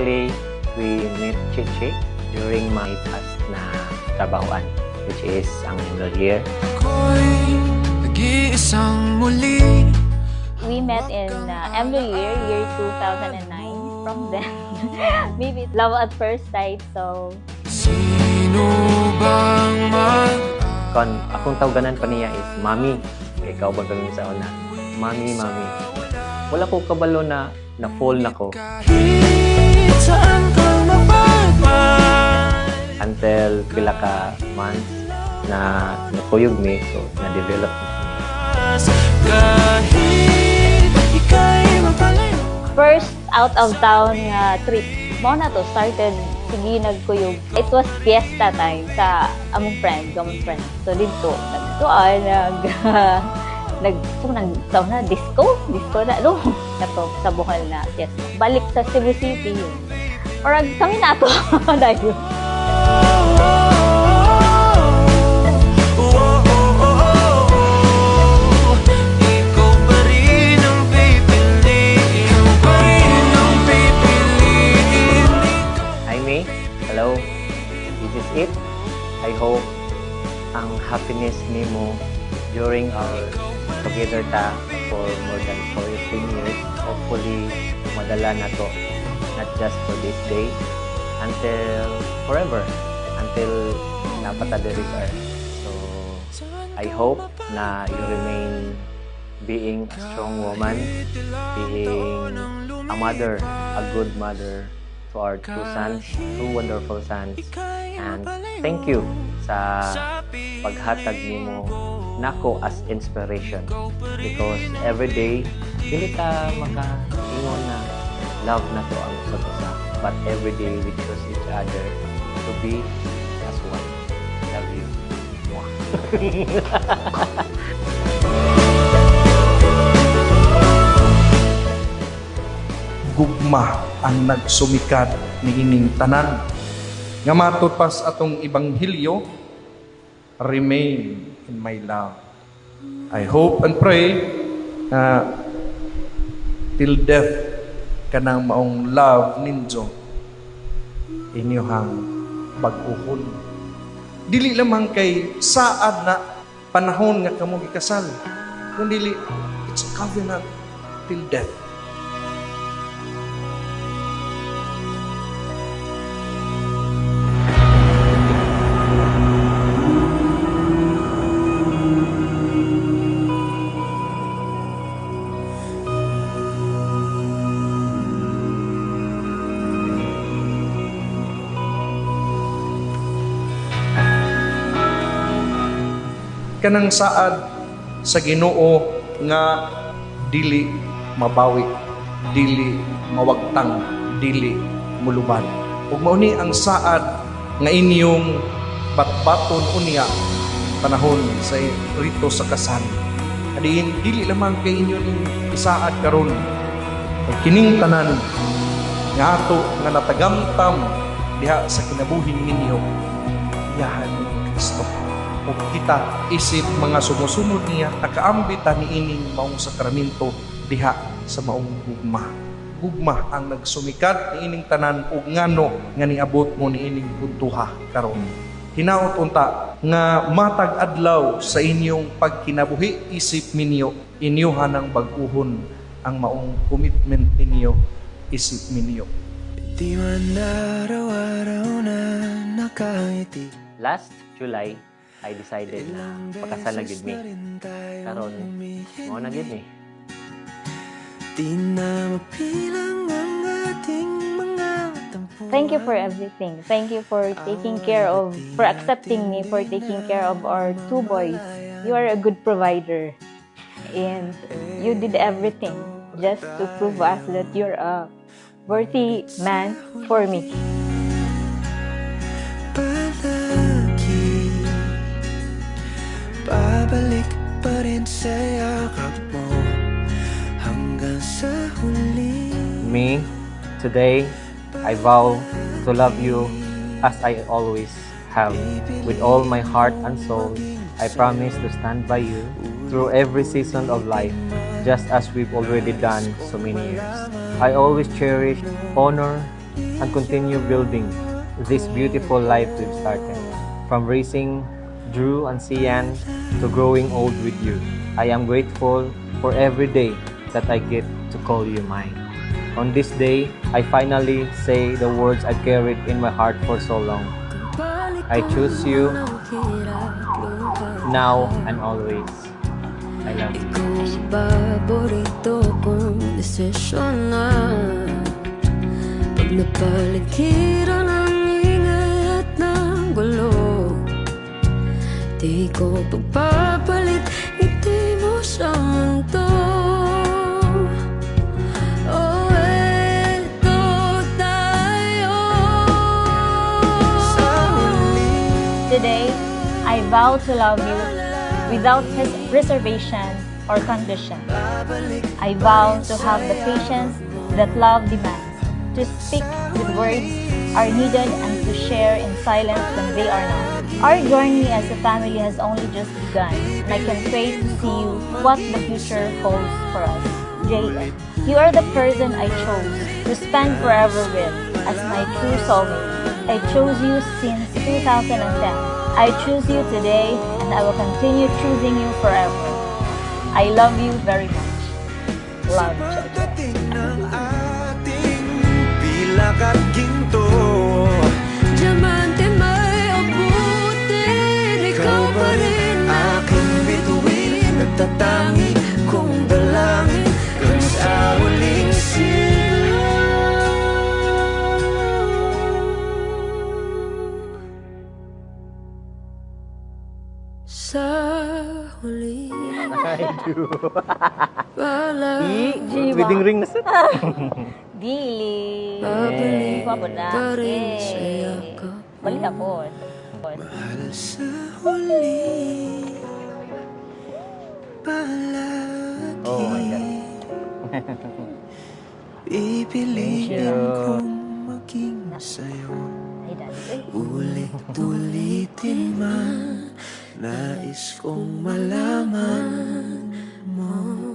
Actually, we met Chichi during my past na trabahoan, which is ang New Year. We met in year 2009. From then, maybe love at first sight, so... Kon akong tawaganan pa niya is Mami. Ikaw ba kami sa una? Mami, Mami. Wala ko kabalo na fall na ko. Until pila ka months na nakuyog me, so na-develop mo. First out of town trip mo na to started sige nagkuyog. It was fiesta time sa among common friend. So dito nagtuan nag disco na no nato sa Bukal na fiesta. Balik sa Cebu City yun. Or kami na to dahil hello, this is it. I hope ang happiness nimo during our together ta for more than 14 years. Hopefully, madala na to. Not just for this day, until forever, until napatadiri ka. So, I hope na you remain being a strong woman, being a mother, a good mother, to our two sons, two wonderful sons. And thank you sa paghatag nimo nako as inspiration, because every day dili ta makaingon na love na to ang usa, but every day we choose each other to be as one. Love you. Gugma ang nagsumikat ni ining tanan. Nga matud pas atong ibanghilyo, remain in my love. I hope and pray na till death kanang maong love ninyo inyong pag-uhon. Dili lamang kay saad na panahon nga kamo gikasal, kundi it's a covenant till death. Kanang saad sa Ginoo nga dili mabawi, dili mawagtang, dili muluban. Ug mao ni ang saad nga inyong batbaton unya panahon sa rito sa kasal. Adiin dili lamang kay inyo ning isaad karon. Kining tanan nga ato nga natagamtam diha sa kinabuhi ninyo yahan ni Kristo. O kita isip mga sumusunod niya nakaambita ni ining maong sakraminto diha sa maong gugma. Gugma ang nagsumikat ni ining tanan ug ngano nga niabot mo ni ining puntuha karon. Hinaot unta nga matag adlaw sa inyong pagkinabuhi isip minyo inyuhan ang bag-uhon ang maong commitment ninyo isip minyo. Last July, I decided na pakasal na gid mi. Karon mo na gid mi. Thank you for everything. Thank you for taking care of, for accepting me, for taking care of our two boys. You are a good provider. And you did everything just to prove us that you're a worthy man for me. Babalik pa rin sa yakap mo hanggang sa huli. Me, today, I vow to love you as I always have. With all my heart and soul, I promise to stand by you through every season of life, just as we've already done so many years. I always cherish, honor, and continue building this beautiful life we've started. From raising Drew and Sian to growing old with you, I am grateful for every day that I get to call you mine. On this day, I finally say the words I carried in my heart for so long. I choose you now and always. I love you. Ikaw ang paborito kong desisyon na pag napaligiran ang ingay at ng gulo, di ko pagpapalit ngiti mo sa mundo. Oh, eto tayo sa huli. Today, I vow to love you without reservation or condition. I vow to have the patience that love demands, to speak with words are needed and to share in silence when they are not. Our journey as a family has only just begun, and I can wait to see what the future holds for us. J.M. You are the person I chose to spend forever with as my true soulmate. I chose you since 2010. I choose you today, and I will continue choosing you forever. I love you very much. Love, J.J. Pagdating ng ating pilak at ginto, Diamante may abutin, ikaw pa rin aking bituin, nagtatangi kong dalangin kung sa huling sa huli. I do. Wala Wedding ring na set. Dili. babalik Guwapo na. pa rin Yay. sa yakap. Balik ako. mahal sa huli. Palagi Oh my God. pipiliin Thank you. kong maging sa'yo. Ay, dali. Ulit-ulitin man, nais kong malaman mo.